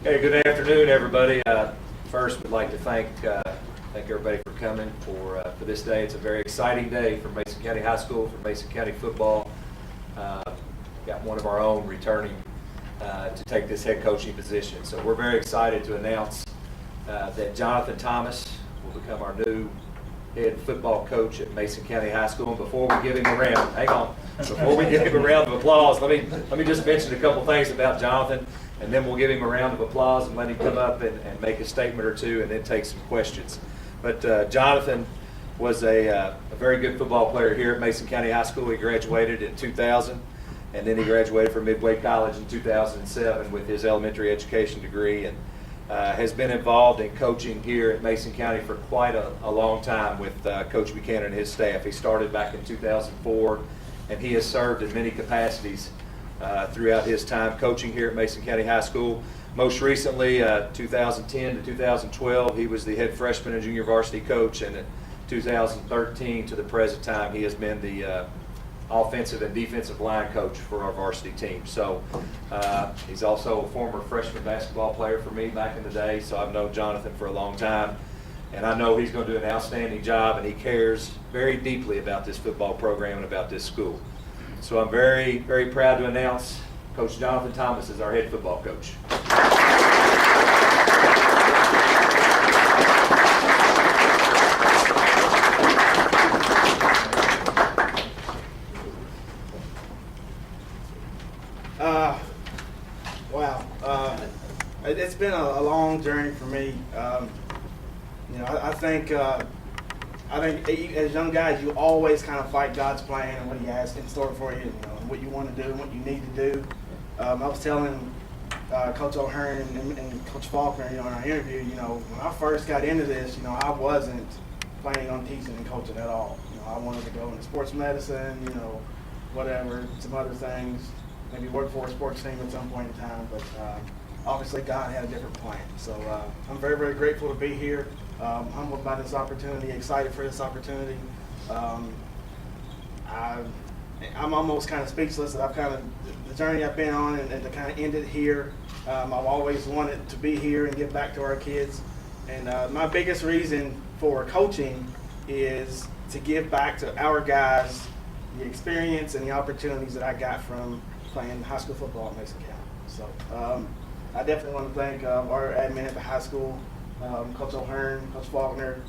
Hey, good afternoon, everybody. First, we'd like to thank everybody for coming for this day. It's a very exciting day for Mason County High School, for Mason County football. Got one of our own returning to take this head coaching position. So we're very excited to announce that Jonathon Thomas will become our new head football coach at Mason County High School. And before we give him a round, hang on, before we give him a round of applause, let me just mention a couple things about Jonathon, and then we'll give him a round of applause and let him come up and make a statement or two, and then take some questions. But Jonathon was a very good football player here at Mason County High School. He graduated in 2000, and then he graduated from Midway College in 2007 with his elementary education degree, and has been involved in coaching here at Mason County for quite a long time with Coach Buchanan and his staff. He started back in 2004, and he has served in many capacities throughout his time coaching here at Mason County High School. Most recently, 2010 to 2012, he was the head freshman and junior varsity coach, and in 2013 to the present time, he has been the offensive and defensive line coach for our varsity team. So he's also a former freshman basketball player for me back in the day, so I've known Jonathon for a long time, and I know he's going to do an outstanding job, and he cares very deeply about this football program and about this school. So I'm very, very proud to announce Coach Jonathon Thomas as our head football coach. It's been a long journey for me. I think as young guys, you always kind of fight God's plan and what He has in store for you, and what you want to do and what you need to do. I was telling Coach O'Hearn and Coach Faulkner, in our interview, when I first got into this, I wasn't planning on teaching and coaching at all. I wanted to go into sports medicine, whatever, some other things, maybe work for a sports team at some point in time, but obviously God had a different plan. So I'm very, very grateful to be here. Humbled by this opportunity, excited for this opportunity. I'm almost kind of speechless that the journey I've been on and to kind of end it here. I've always wanted to be here and give back to our kids. And my biggest reason for coaching is to give back to our guys the experience and the opportunities that I got from playing high school football at Mason County. So I definitely want to thank our admin at the high school, Coach O'Hearn, Coach Faulkner,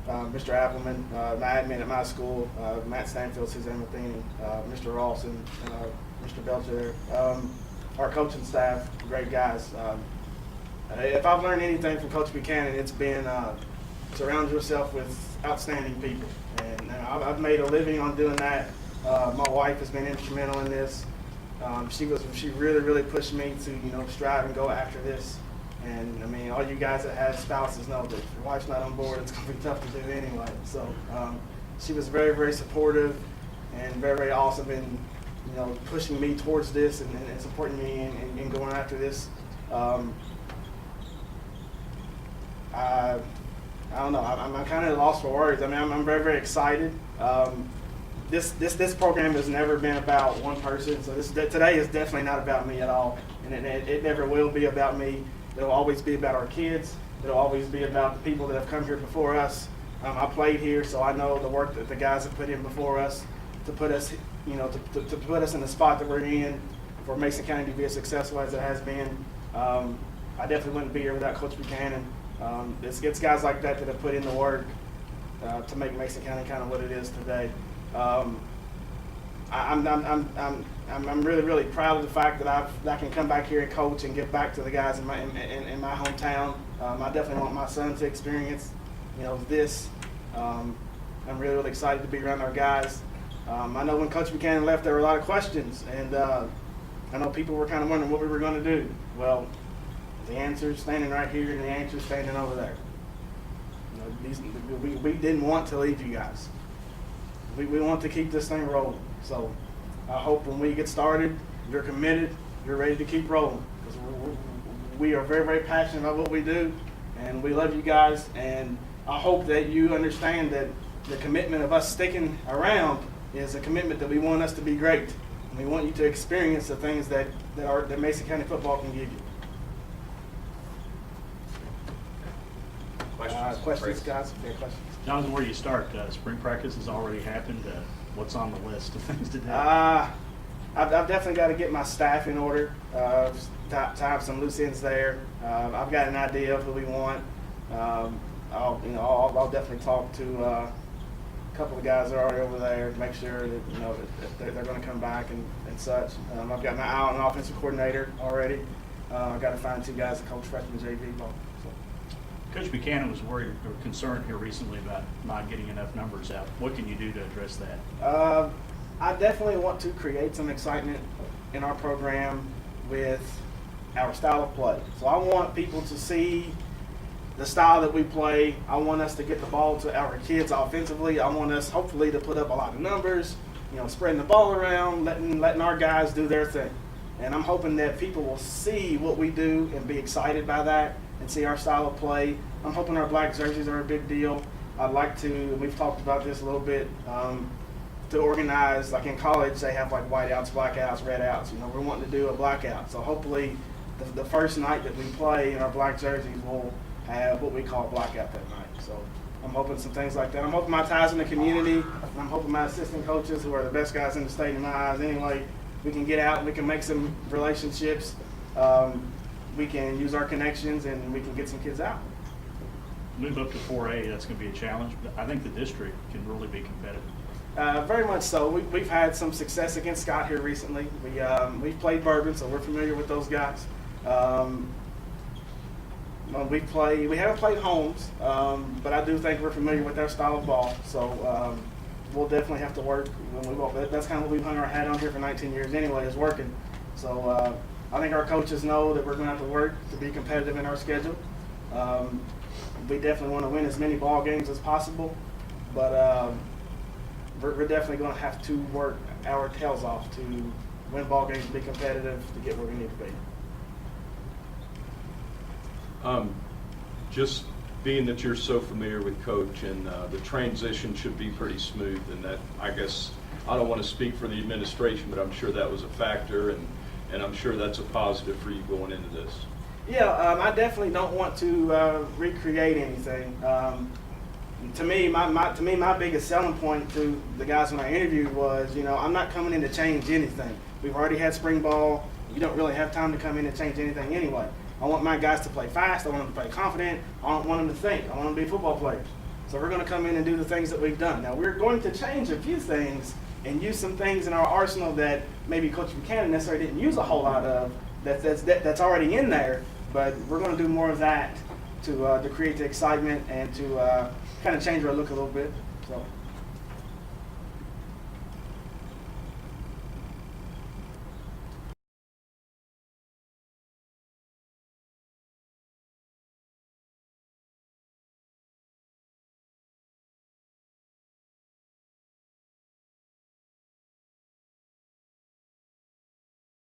Mr. Appleman, my admin at my school, Matt Stanfield, Suzanne Matheny, Mr. Rawson, Mr. Belcher, our coaching staff, great guys. If I've learned anything from Coach Buchanan, it's been surround yourself with outstanding people. And I've made a living on doing that. My wife has been instrumental in this. She really pushed me to strive and go after this. And I mean, all you guys that have spouses know that if your wife's not on board, it's going to be tough to do anyway. So she was very supportive and very awesome in pushing me towards this and supporting me in going after this. I don't know. I'm kind of lost for words. I mean, I'm very excited. This program has never been about one person, so today is definitely not about me at all, and it never will be about me. It'll always be about our kids. It'll always be about the people that have come here before us. I played here, so I know the work that the guys have put in before us to put us, to put us in the spot that we're in for Mason County to be as successful as it has been. I definitely wouldn't be here without Coach Buchanan. It's guys like that have put in the work to make Mason County kind of what it is today. I'm really proud of the fact that I can come back here and coach and give back to the guys in my hometown. I definitely want my son to experience this. I'm really excited to be around our guys. I know when Coach Buchanan left, there were a lot of questions, and I know people were kind of wondering what we were going to do. Well, the answer's standing right here, and the answer's standing over there. We didn't want to leave you guys. We want to keep this thing rolling. So I hope when we get started, you're committed, you're ready to keep rolling. Because we are very passionate about what we do, and we love you guys. And I hope that you understand that the commitment of us sticking around is a commitment that we want us to be great. And we want you to experience the things that Mason County football can give you. questions, Great. guys, if you have questions. Jonathan, where do you start? Spring practice has already happened. What's on the list of things to do? I've definitely got to get my staff in order, tie up some loose ends there. I've got an idea of who we want. I'll definitely talk to a couple of guys that are already over there to make sure that that they're going to come back and such. I've got my eye on an offensive coordinator already. I've got to find 2 guys to coach freshman JV ball. So. Coach Buchanan was worried or concerned here recently about not getting enough numbers out. What can you do to address that? I definitely want to create some excitement in our program with our style of play. So I want people to see the style that we play. I want us to get the ball to our kids offensively. I want us hopefully to put up a lot of numbers, spreading the ball around, letting our guys do their thing. And I'm hoping that people will see what we do and be excited by that and see our style of play. I'm hoping our black jerseys are a big deal. I'd like to, and we've talked about this a little bit, to organize, like in college, they have like whiteouts, blackouts, red outs. We're wanting to do a blackout. So hopefully the first night that we play in our black jerseys, we'll have what we call a blackout that night. So I'm hoping some things like that. I'm hoping my ties in the community, and I'm hoping my assistant coaches, who are the best guys in the state in my eyes anyway, we can get out and we can make some relationships. We can use our connections and we can get some kids out. Move up to 4A, that's going to be a challenge, but I think the district can really be competitive. Very much so. We've had some success against Scott here recently. We've played Bourbon, so we're familiar with those guys. We haven't played Holmes, but I do think we're familiar with their style of ball. So we'll definitely have to work. That's kind of what we've hung our hat on here for 19 years anyway, is working. So I think our coaches know that we're going to have to work to be competitive in our schedule. We definitely want to win as many ball games as possible, but we're definitely going to have to work our tails off to win ball games, be competitive, to get where we need to be. Just being that you're so familiar with Coach, and the transition should be pretty smooth, and that, I guess, I don't want to speak for the administration, but I'm sure that was a factor, and I'm sure that's a positive for you going into this. Yeah, I definitely don't want to recreate anything. To me, my biggest selling point to the guys when I interviewed was, I'm not coming in to change anything. We've already had spring ball. You don't really have time to come in and change anything anyway. I want my guys to play fast. I want them to play confident. I don't want them to think. I want them to be football players. So we're going to come in and do the things that we've done. Now, we're going to change a few things and use some things in our arsenal that maybe Coach Buchanan necessarily didn't use a whole lot of, that's already in there. But we're going to do more of that to create the excitement and to kind of change our look a little bit. So.